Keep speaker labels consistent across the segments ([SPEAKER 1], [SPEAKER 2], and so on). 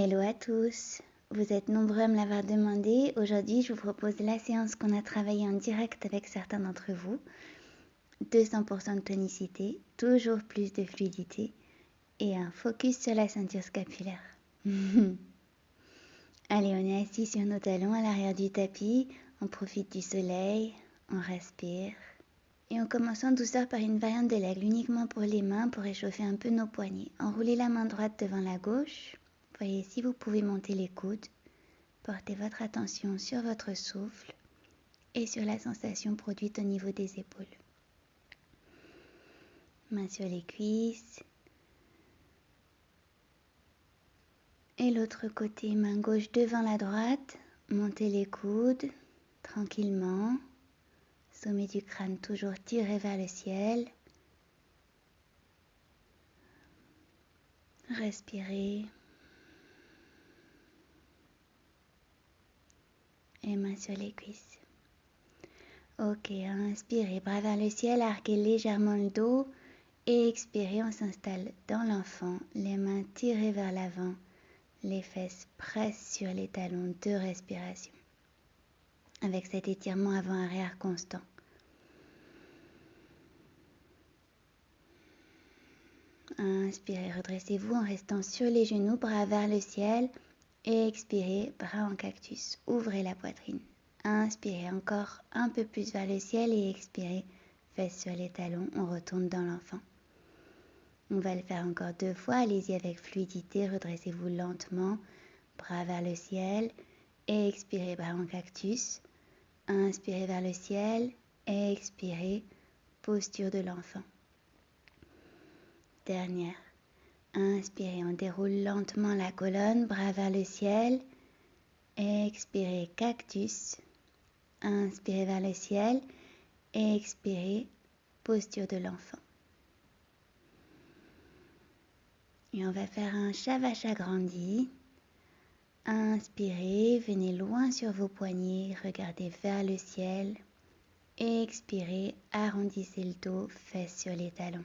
[SPEAKER 1] Hello à tous, vous êtes nombreux à me l'avoir demandé. Aujourd'hui, je vous propose la séance qu'on a travaillée en direct avec certains d'entre vous. 200% de tonicité, toujours plus de fluidité et un focus sur la ceinture scapulaire. Allez, on est assis sur nos talons à l'arrière du tapis, on profite du soleil, on respire. Et on commence en douceur par une variante de l'aigle uniquement pour les mains pour réchauffer un peu nos poignets. Enroulez la main droite devant la gauche. Voyez si vous pouvez monter les coudes. Portez votre attention sur votre souffle et sur la sensation produite au niveau des épaules. Main sur les cuisses. Et l'autre côté, main gauche devant la droite. Montez les coudes tranquillement. Sommet du crâne toujours tiré vers le ciel. Respirez. Et main sur les cuisses. Ok, inspirez, bras vers le ciel, arquez légèrement le dos. Et expirez, on s'installe dans l'enfant, les mains tirées vers l'avant, les fesses pressent sur les talons, 2 respirations. Avec cet étirement avant-arrière constant. Inspirez, redressez-vous en restant sur les genoux, bras vers le ciel. Et expirez, bras en cactus, ouvrez la poitrine. Inspirez encore un peu plus vers le ciel et expirez, fesses sur les talons, on retourne dans l'enfant. On va le faire encore 2 fois, allez-y avec fluidité, redressez-vous lentement, bras vers le ciel. Et expirez, bras en cactus. Inspirez vers le ciel et expirez, posture de l'enfant. Dernière. Inspirez, on déroule lentement la colonne, bras vers le ciel. Expirez, cactus. Inspirez vers le ciel et expirez, posture de l'enfant. Et on va faire un Shavasana grandi. Inspirez, venez loin sur vos poignets, regardez vers le ciel. Expirez, arrondissez le dos, fesses sur les talons.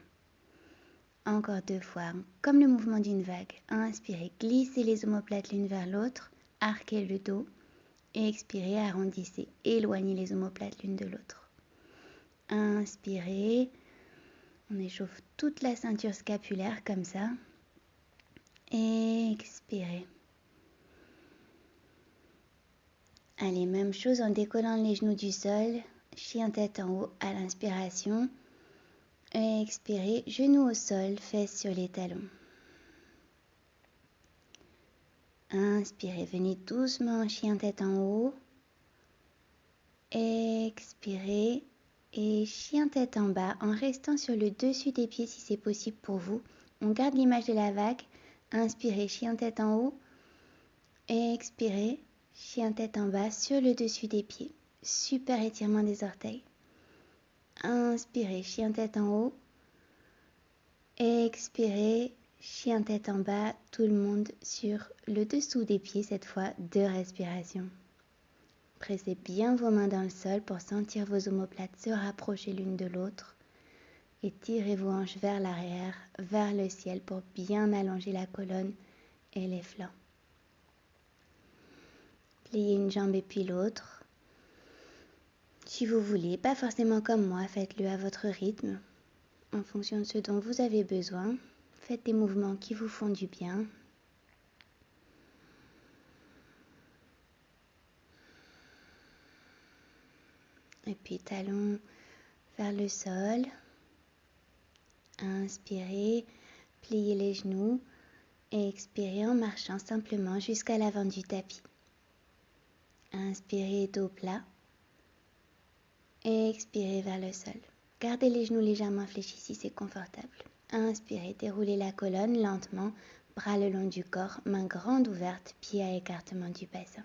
[SPEAKER 1] Encore 2 fois, comme le mouvement d'une vague. Inspirez, glissez les omoplates l'une vers l'autre, arquez le dos. Expirez, arrondissez, éloignez les omoplates l'une de l'autre. Inspirez, on échauffe toute la ceinture scapulaire comme ça. Expirez. Allez, même chose en décollant les genoux du sol, chien tête en haut à l'inspiration. Expirez, genoux au sol, fesses sur les talons. Inspirez, venez doucement en chien tête en haut. Expirez et chien tête en bas en restant sur le dessus des pieds si c'est possible pour vous. On garde l'image de la vague. Inspirez, chien tête en haut. Expirez, chien tête en bas sur le dessus des pieds. Super étirement des orteils. Inspirez, chien tête en haut. Expirez, chien tête en bas, tout le monde sur le dessous des pieds cette fois, 2 respirations. Pressez bien vos mains dans le sol pour sentir vos omoplates se rapprocher l'une de l'autre. Et tirez vos hanches vers l'arrière, vers le ciel pour bien allonger la colonne et les flancs. Pliez une jambe et puis l'autre. Si vous voulez, pas forcément comme moi, faites-le à votre rythme, en fonction de ce dont vous avez besoin. Faites des mouvements qui vous font du bien. Et puis talons vers le sol. Inspirez, pliez les genoux et expirez en marchant simplement jusqu'à l'avant du tapis. Inspirez, dos plat. Et expirez vers le sol. Gardez les genoux légèrement fléchis si c'est confortable. Inspirez, déroulez la colonne lentement, bras le long du corps, main grande ouverte, pied à écartement du bassin.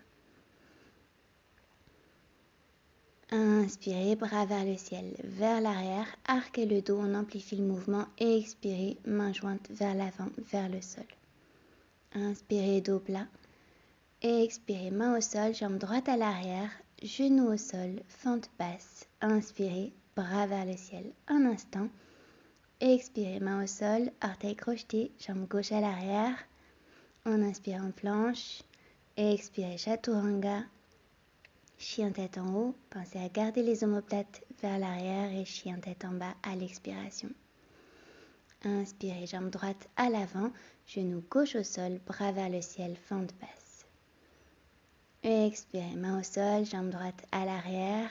[SPEAKER 1] Inspirez, bras vers le ciel, vers l'arrière, arquez le dos, on amplifie le mouvement et expirez, main jointe vers l'avant, vers le sol. Inspirez, dos plat. Et expirez, main au sol, jambe droite à l'arrière, genou au sol, fente basse. Inspirez, bras vers le ciel, un instant. Expirez, main au sol, orteils crochetés, jambe gauche à l'arrière. On inspire en planche. Expirez Chaturanga. Chien tête en haut. Pensez à garder les omoplates vers l'arrière et chien tête en bas à l'expiration. Inspirez, jambe droite à l'avant, genou gauche au sol, bras vers le ciel, fente basse. Expirez, main au sol, jambe droite à l'arrière.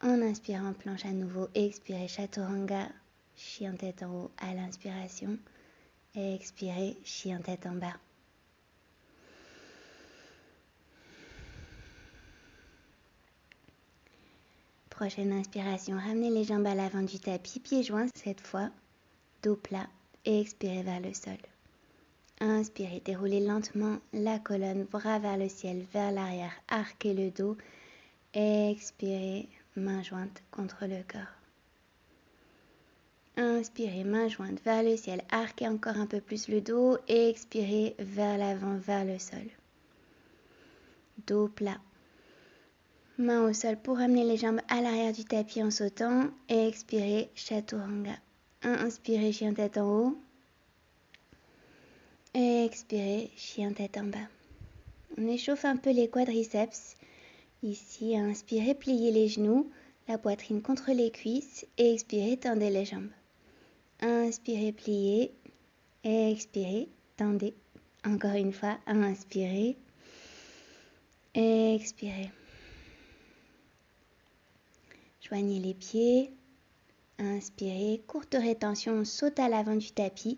[SPEAKER 1] En inspirant planche à nouveau, expirez Chaturanga, chien tête en haut à l'inspiration. Expirez, chien tête en bas. Prochaine inspiration, ramenez les jambes à l'avant du tapis, pieds joints cette fois, dos plat et expirez vers le sol. Inspirez, déroulez lentement la colonne, bras vers le ciel, vers l'arrière, arquez le dos. Expirez, main jointe contre le corps. Inspirez, main jointe vers le ciel, arquez encore un peu plus le dos et expirez vers l'avant, vers le sol. Dos plat. Main au sol pour ramener les jambes à l'arrière du tapis en sautant. Et expirez, Chaturanga. Inspirez, chien tête en haut. Et expirez, chien tête en bas. On échauffe un peu les quadriceps. Ici, inspirez, pliez les genoux, la poitrine contre les cuisses. Et expirez, tendez les jambes. Inspirez, pliez. Et expirez, tendez. Encore une fois, inspirez. Et expirez. Joignez les pieds, inspirez, courte rétention, saute à l'avant du tapis,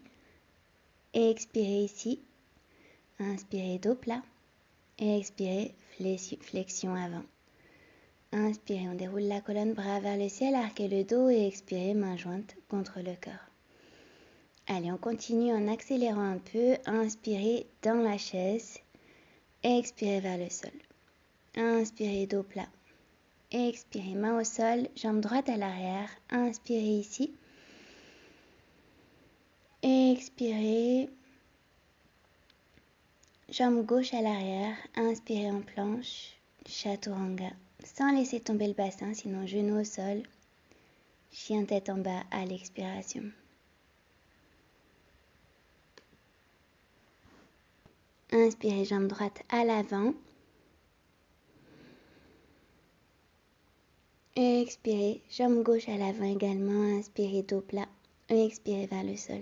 [SPEAKER 1] expirez ici, inspirez dos plat, et expirez, flexion avant. Inspirez, on déroule la colonne, bras vers le ciel, arquez le dos et expirez, main jointe contre le corps. Allez, on continue en accélérant un peu, inspirez dans la chaise, expirez vers le sol. Inspirez, dos plat. Expirez, main au sol, jambe droite à l'arrière. Inspirez ici. Expirez, jambe gauche à l'arrière. Inspirez en planche, Chaturanga. Sans laisser tomber le bassin, sinon genou au sol. Chien tête en bas à l'expiration. Inspirez, jambe droite à l'avant. Expirez, jambe gauche à l'avant également. Inspirez, dos plat. Expirez vers le sol.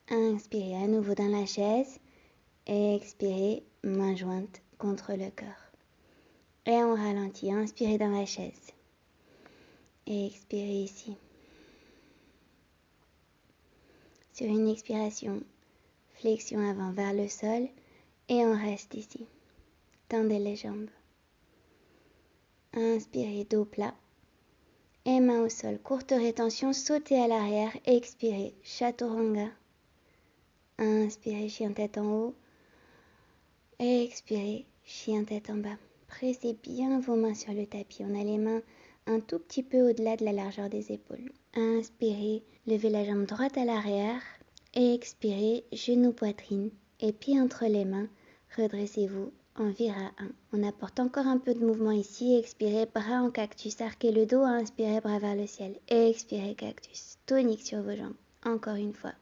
[SPEAKER 1] Inspirez à nouveau dans la chaise. Expirez, main jointe contre le corps. Et on ralentit. Inspirez dans la chaise. Expirez ici. Sur une expiration, flexion avant vers le sol. Et on reste ici. Tendez les jambes. Inspirez, dos plat. Et main au sol. Courte rétention, sautez à l'arrière. Expirez, Chaturanga. Inspirez, chien tête en haut. Expirez, chien tête en bas. Pressez bien vos mains sur le tapis. On a les mains un tout petit peu au-delà de la largeur des épaules. Inspirez, levez la jambe droite à l'arrière. Expirez, genou poitrine et pied entre les mains. Redressez-vous en vira 1. On apporte encore un peu de mouvement ici. Expirez, bras en cactus. Arquez le dos. Inspirez, bras vers le ciel. Expirez, cactus. Tonique sur vos jambes. Encore une fois.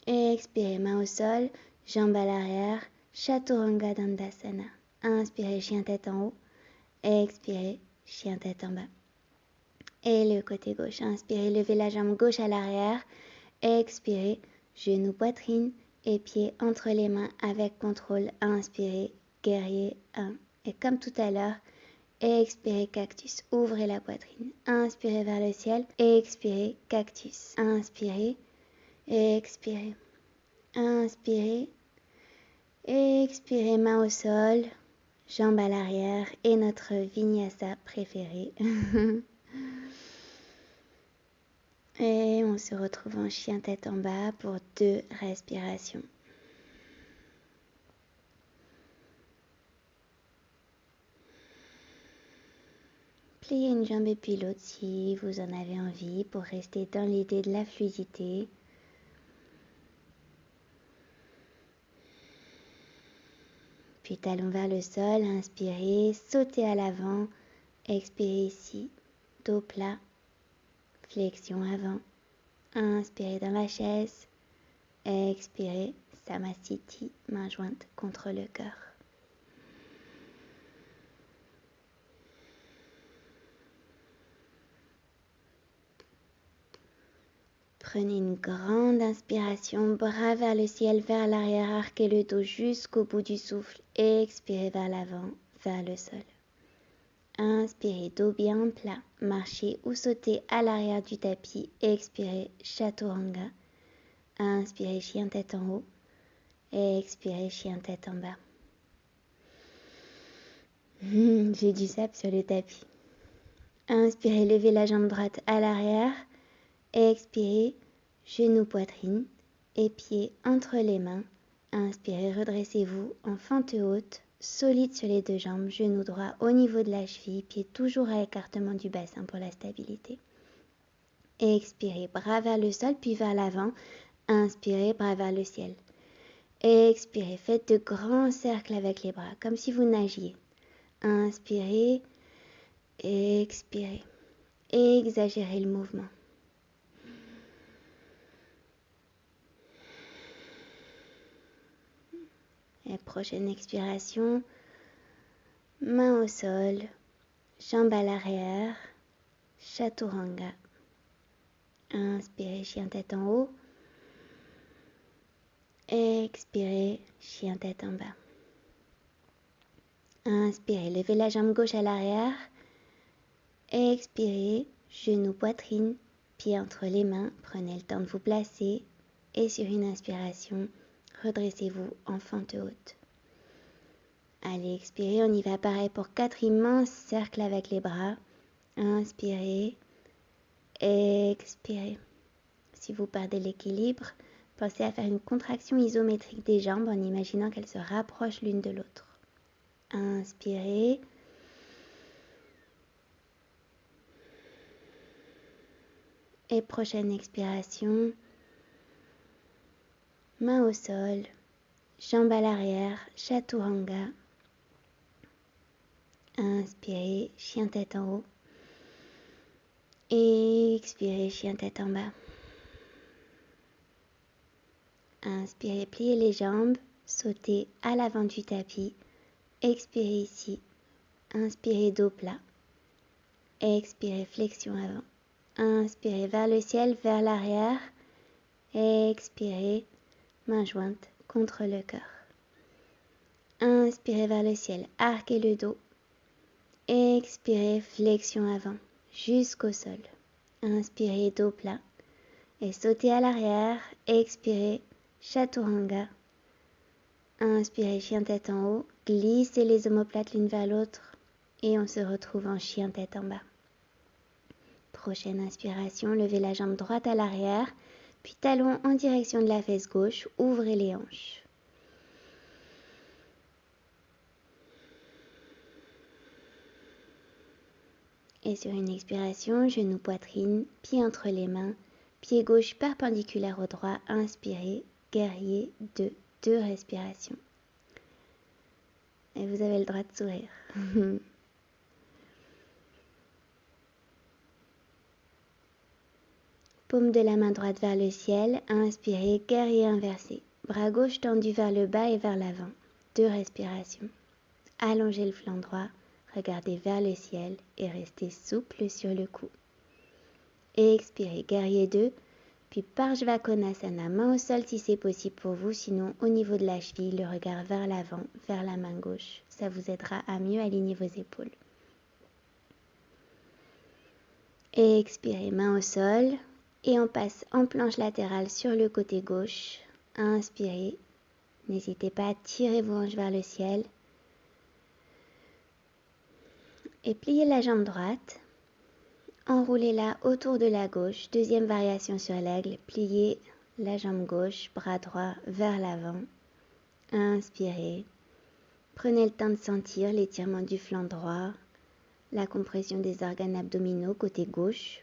[SPEAKER 1] Expirez, main au sol. Jambes à l'arrière. Chaturanga Dandasana. Inspirez, chien tête en haut. Expirez, chien tête en bas. Et le côté gauche. Inspirez, levez la jambe gauche à l'arrière. Expirez, genou poitrine et pied entre les mains avec contrôle. Inspirez, guerrier 1. Et comme tout à l'heure, expirez, cactus. Ouvrez la poitrine. Inspirez vers le ciel. Expirez, cactus. Inspirez, expirez. Inspirez, expirez, main au sol, jambes à l'arrière et notre vinyasa préféré. Et on se retrouve en chien tête en bas pour 2 respirations. Pliez une jambe et puis l'autre si vous en avez envie pour rester dans l'idée de la fluidité. Puis talons vers le sol, inspirez, sautez à l'avant, expirez ici, dos plat, flexion avant, inspirez dans la chaise, Expirez, Samasthiti, main jointe contre le cœur. Prenez une grande inspiration, bras vers le ciel, vers l'arrière, arquez le dos jusqu'au bout du souffle. Expirez vers l'avant, vers le sol. Inspirez, dos bien plat, marchez ou sautez à l'arrière du tapis. Expirez, Chaturanga. Inspirez, chien tête en haut. Expirez, chien tête en bas. J'ai du sable sur le tapis. Inspirez, levez la jambe droite à l'arrière. Expirez, genoux, poitrine et pieds entre les mains. Inspirez, redressez-vous en fente haute, solide sur les deux jambes, genou droit au niveau de la cheville, pied toujours à écartement du bassin pour la stabilité. Expirez, bras vers le sol puis vers l'avant. Inspirez, bras vers le ciel. Expirez, faites de grands cercles avec les bras, comme si vous nagiez. Inspirez, expirez, exagérez le mouvement. Et prochaine expiration, main au sol, jambes à l'arrière, Chaturanga. Inspirez, chien tête en haut. Expirez, chien tête en bas. Inspirez, levez la jambe gauche à l'arrière. Expirez, genou, poitrine, pieds entre les mains. Prenez le temps de vous placer. Et sur une inspiration, redressez-vous en fente haute. Allez, expirez, on y va pareil pour 4 immenses cercles avec les bras. Inspirez, expirez. Si vous perdez l'équilibre, pensez à faire une contraction isométrique des jambes en imaginant qu'elles se rapprochent l'une de l'autre. Inspirez. Et prochaine expiration, main au sol, jambes à l'arrière, Chaturanga. Inspirez, chien tête en haut. Et expirez, chien tête en bas. Inspirez, pliez les jambes, sautez à l'avant du tapis. Expirez ici. Inspirez, dos plat. Expirez, flexion avant. Inspirez vers le ciel, vers l'arrière. Expirez, main jointe contre le cœur. Inspirez vers le ciel, arquez le dos. Expirez, flexion avant, jusqu'au sol. Inspirez, dos plat. Et sautez à l'arrière. Expirez, Chaturanga. Inspirez, chien tête en haut. Glissez les omoplates l'une vers l'autre. Et on se retrouve en chien tête en bas. Prochaine inspiration, levez la jambe droite à l'arrière. Puis talon en direction de la fesse gauche. Ouvrez les hanches. Et sur une expiration, genou, poitrine, pied entre les mains, pied gauche perpendiculaire au droit, inspirez, guerrier 2, 2 respirations. Et vous avez le droit de sourire. Paume de la main droite vers le ciel, inspirez, guerrier inversé. Bras gauche tendu vers le bas et vers l'avant, 2 respirations. Allongez le flanc droit, regardez vers le ciel et restez souple sur le cou. Et expirez, guerrier 2, puis Parshvakonasana, main au sol si c'est possible pour vous, sinon au niveau de la cheville, le regard vers l'avant, vers la main gauche. Ça vous aidera à mieux aligner vos épaules. Et expirez, main au sol, et on passe en planche latérale sur le côté gauche. Inspirez, n'hésitez pas à tirer vos hanches vers le ciel. Et pliez la jambe droite. Enroulez-la autour de la gauche. Deuxième variation sur l'aigle. Pliez la jambe gauche, bras droit vers l'avant. Inspirez. Prenez le temps de sentir l'étirement du flanc droit, la compression des organes abdominaux côté gauche.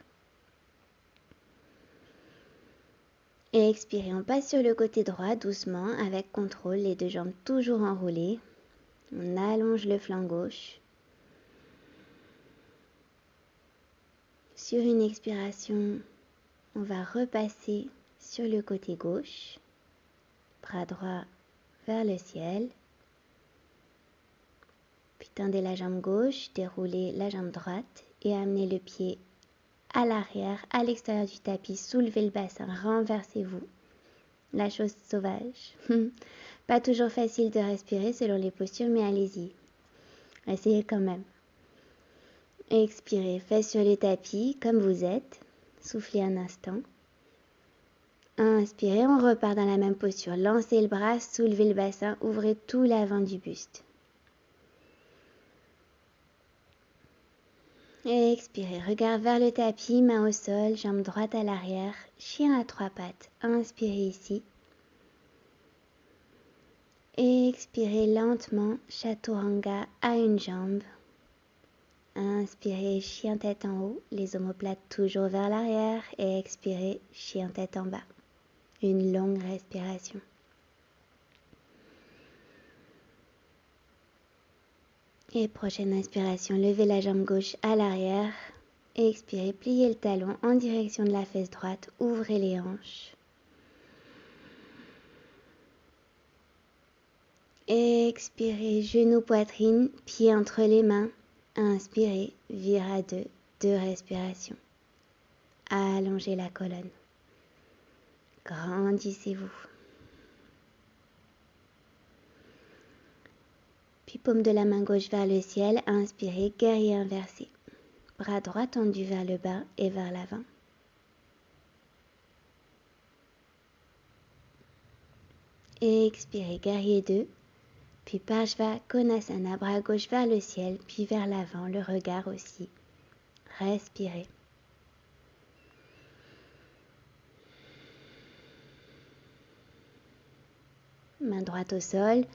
[SPEAKER 1] Et expirez, on passe sur le côté droit doucement avec contrôle, les deux jambes toujours enroulées. On allonge le flanc gauche. Sur une expiration, on va repasser sur le côté gauche. bras droit vers le ciel. Puis tendez la jambe gauche, déroulez la jambe droite et amenez le pied à l'arrière, à l'extérieur du tapis, soulevez le bassin, renversez-vous. La chose sauvage. Pas toujours facile de respirer selon les postures, mais allez-y. Essayez quand même. Expirez, fesses sur le tapis, comme vous êtes. Soufflez un instant. Inspirez, on repart dans la même posture. Lancez le bras, soulevez le bassin, ouvrez tout l'avant du buste. Expirez, regard vers le tapis, main au sol, jambe droite à l'arrière, chien à trois pattes. Inspirez ici. Expirez lentement, chaturanga à une jambe. Inspirez, chien tête en haut, les omoplates toujours vers l'arrière et expirez, chien tête en bas. Une longue respiration. Et prochaine inspiration, levez la jambe gauche à l'arrière. Expirez, pliez le talon en direction de la fesse droite, ouvrez les hanches. Expirez, genou, poitrine, pieds entre les mains. Inspirez, vire à deux, 2 respirations. Allongez la colonne. Grandissez-vous. Puis paume de la main gauche vers le ciel, inspirez, guerrier inversé. Bras droit tendu vers le bas et vers l'avant. Expirez, guerrier 2. Puis Parshva Konasana, bras gauche vers le ciel, puis vers l'avant, le regard aussi. Respirez. Main droite au sol,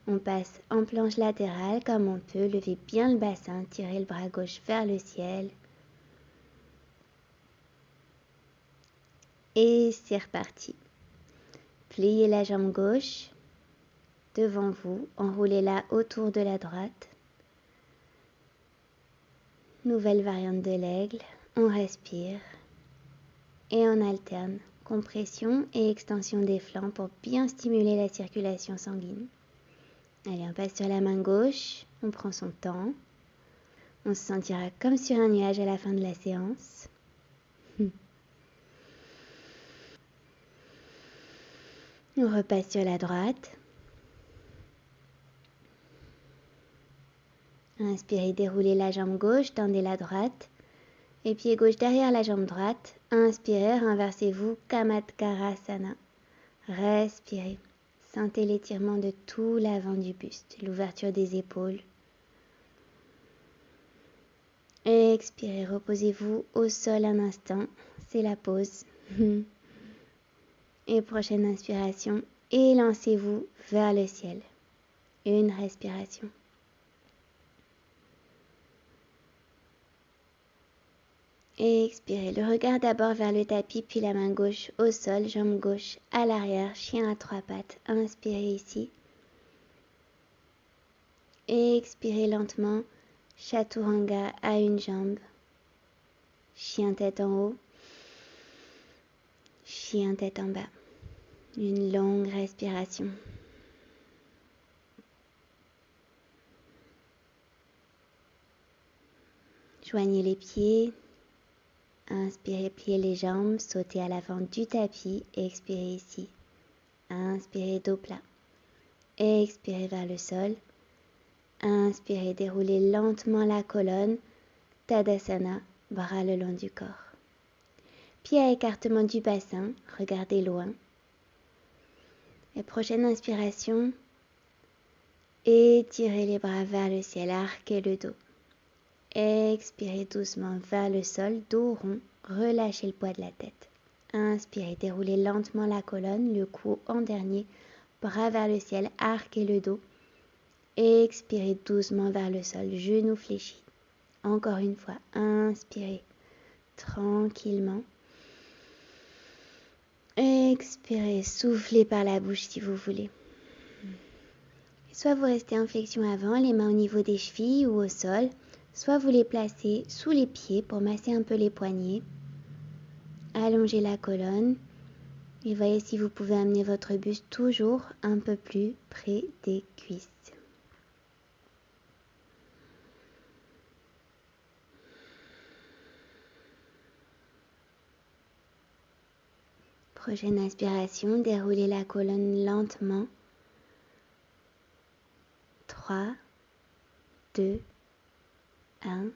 [SPEAKER 1] on passe en planche latérale comme on peut, levez bien le bassin, tirez le bras gauche vers le ciel. Et c'est reparti. Pliez la jambe gauche devant vous, enroulez-la autour de la droite. Nouvelle variante de l'aigle, on respire et on alterne compression et extension des flancs pour bien stimuler la circulation sanguine. Allez, on passe sur la main gauche, on prend son temps. On se sentira comme sur un nuage à la fin de la séance. On repasse sur la droite. Inspirez, déroulez la jambe gauche, tendez la droite. Et pied gauche derrière la jambe droite. Inspirez, renversez-vous, Kamatkarasana. Respirez. Sentez l'étirement de tout l'avant du buste, l'ouverture des épaules. Expirez, reposez-vous au sol un instant. C'est la pause. Et prochaine inspiration, élancez-vous vers le ciel. Une respiration. Expirez, le regard d'abord vers le tapis, puis la main gauche au sol, jambe gauche à l'arrière, chien à trois pattes. Inspirez ici. Expirez lentement, chaturanga à une jambe. Chien tête en haut. Chien tête en bas. Une longue respiration. Joignez les pieds. Inspirez, pliez les jambes, sautez à l'avant du tapis. Expirez ici. Inspirez, dos plat. Expirez vers le sol. Inspirez, déroulez lentement la colonne. Tadasana, bras le long du corps. Pieds à écartement du bassin, regardez loin. Et prochaine inspiration, étirez les bras vers le ciel, arquez le dos. Expirez doucement vers le sol, dos rond, relâchez le poids de la tête. Inspirez, déroulez lentement la colonne, le cou en dernier, bras vers le ciel, arquez le dos. Expirez doucement vers le sol, genoux fléchis. Encore une fois, inspirez tranquillement. Expirez, soufflez par la bouche si vous voulez. Soit vous restez en flexion avant, les mains au niveau des chevilles ou au sol, soit vous les placez sous les pieds pour masser un peu les poignets. Allongez la colonne Et voyez si vous pouvez amener votre buste toujours un peu plus près des cuisses. Prochaine inspiration, déroulez la colonne lentement. 3, 2, 1.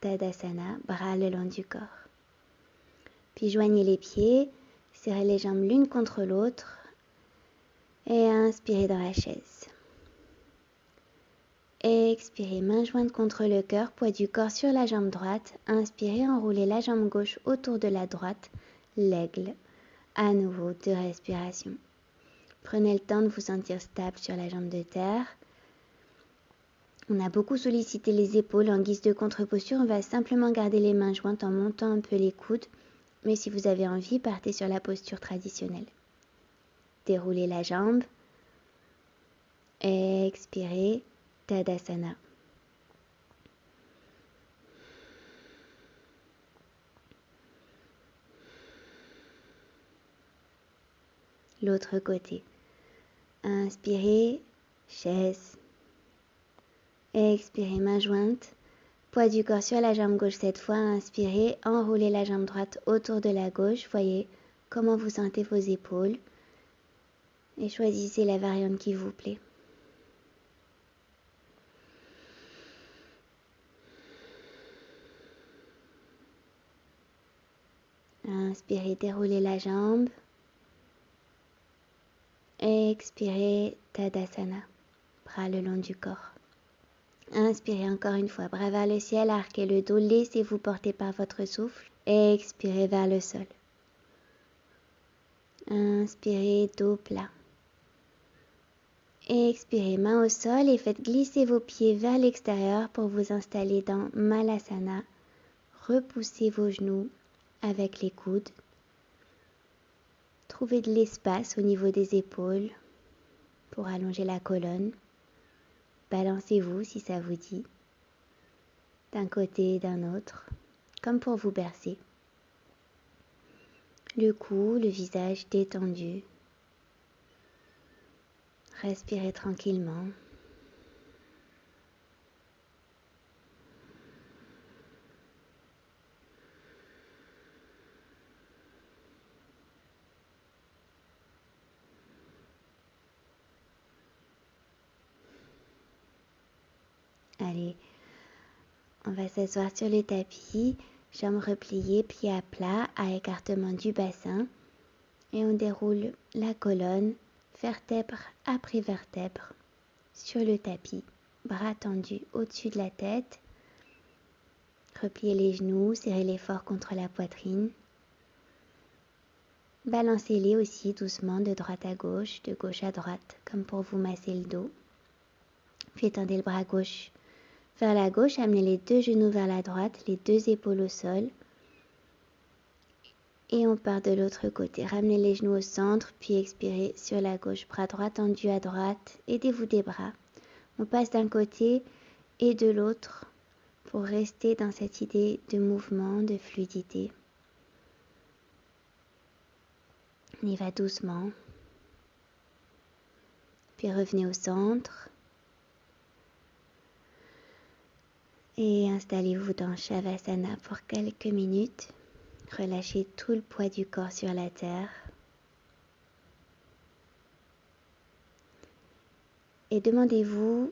[SPEAKER 1] Tadasana, bras le long du corps. Puis joignez les pieds, serrez les jambes l'une contre l'autre et inspirez dans la chaise. Expirez, main jointe contre le cœur, poids du corps sur la jambe droite. Inspirez, enroulez la jambe gauche autour de la droite, l'aigle. À nouveau, 2 respirations. Prenez le temps de vous sentir stable sur la jambe de terre. On a beaucoup sollicité les épaules en guise de contre-posture. On va simplement garder les mains jointes en montant un peu les coudes. Mais si vous avez envie, partez sur la posture traditionnelle. Déroulez la jambe. Expirez, Tadasana. L'autre côté. Inspirez, chaise. Expirez, main jointe. Poids du corps sur la jambe gauche cette fois. Inspirez, enroulez la jambe droite autour de la gauche. Voyez comment vous sentez vos épaules. Et choisissez la variante qui vous plaît. Inspirez, déroulez la jambe. Expirez, Tadasana. Bras le long du corps. Inspirez encore une fois, bras vers le ciel, arquez le dos, laissez-vous porter par votre souffle. Expirez vers le sol. Inspirez, dos plat. Expirez, main au sol et faites glisser vos pieds vers l'extérieur pour vous installer dans Malasana. Repoussez vos genoux avec les coudes. Trouvez de l'espace au niveau des épaules pour allonger la colonne. Balancez-vous si ça vous dit, d'un côté et d'un autre, comme pour vous bercer. Le cou, le visage détendu. Respirez tranquillement. Allez, on va s'asseoir sur le tapis, jambes repliées, pieds à plat, à écartement du bassin. Et on déroule la colonne, vertèbre après vertèbre, sur le tapis. Bras tendus au-dessus de la tête. Repliez les genoux, serrez-les fort contre la poitrine. Balancez-les aussi doucement de droite à gauche à droite, comme pour vous masser le dos. Puis étendez le bras gauche vers la gauche, amenez les 2 genoux vers la droite, les 2 épaules au sol. Et on part de l'autre côté. Ramenez les genoux au centre, puis expirez sur la gauche. Bras droit tendu à droite, aidez-vous des bras. On passe d'un côté et de l'autre pour rester dans cette idée de mouvement, de fluidité. On y va doucement. Puis revenez au centre. Et installez-vous dans Shavasana pour quelques minutes. Relâchez tout le poids du corps sur la terre. Et demandez-vous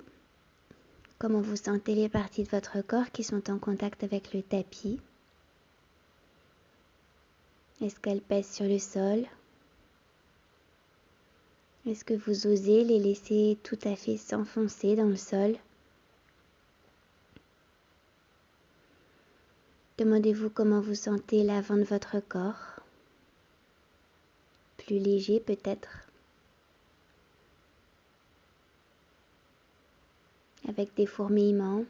[SPEAKER 1] comment vous sentez les parties de votre corps qui sont en contact avec le tapis. Est-ce qu'elles pèsent sur le sol? Est-ce que vous osez les laisser tout à fait s'enfoncer dans le sol? Demandez-vous comment vous sentez l'avant de votre corps. Plus léger peut-être. Avec des fourmillements.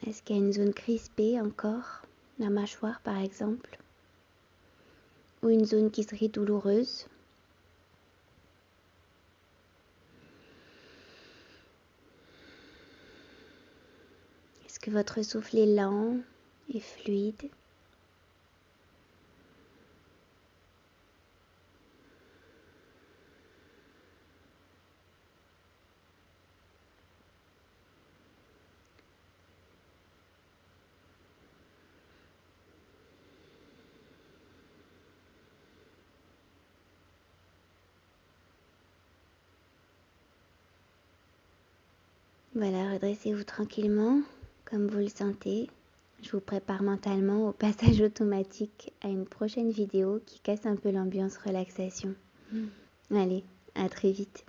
[SPEAKER 1] Est-ce qu'il y a une zone crispée encore? La mâchoire par exemple? Ou une zone qui serait douloureuse? Est-ce que votre souffle est lent et fluide? Voilà, redressez-vous tranquillement, comme vous le sentez. Je vous prépare mentalement au passage automatique à une prochaine vidéo qui casse un peu l'ambiance relaxation. Allez, à très vite.